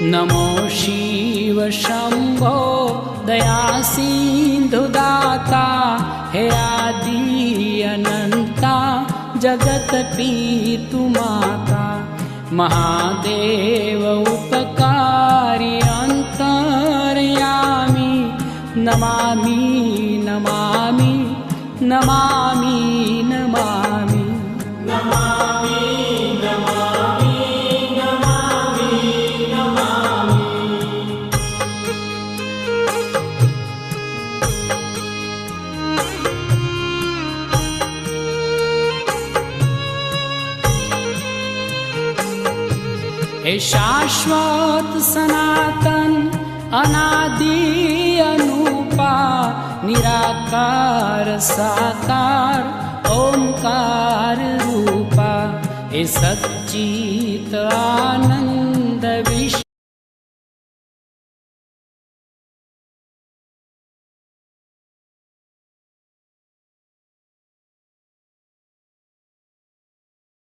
नमो शिव शंभो दया सिंधु दाता, हे आदि अनंता जगत पीतु माता। महादेव उपकारी अंतर्यामी, नमामि नमामि नमामि नमामि नमामि नमामि नमामि नमामि। हे शाश्वत सनातन अनादि अनूपा, निराकार साकार ओंकार रूपा। हे सच्चित आनंद विश्व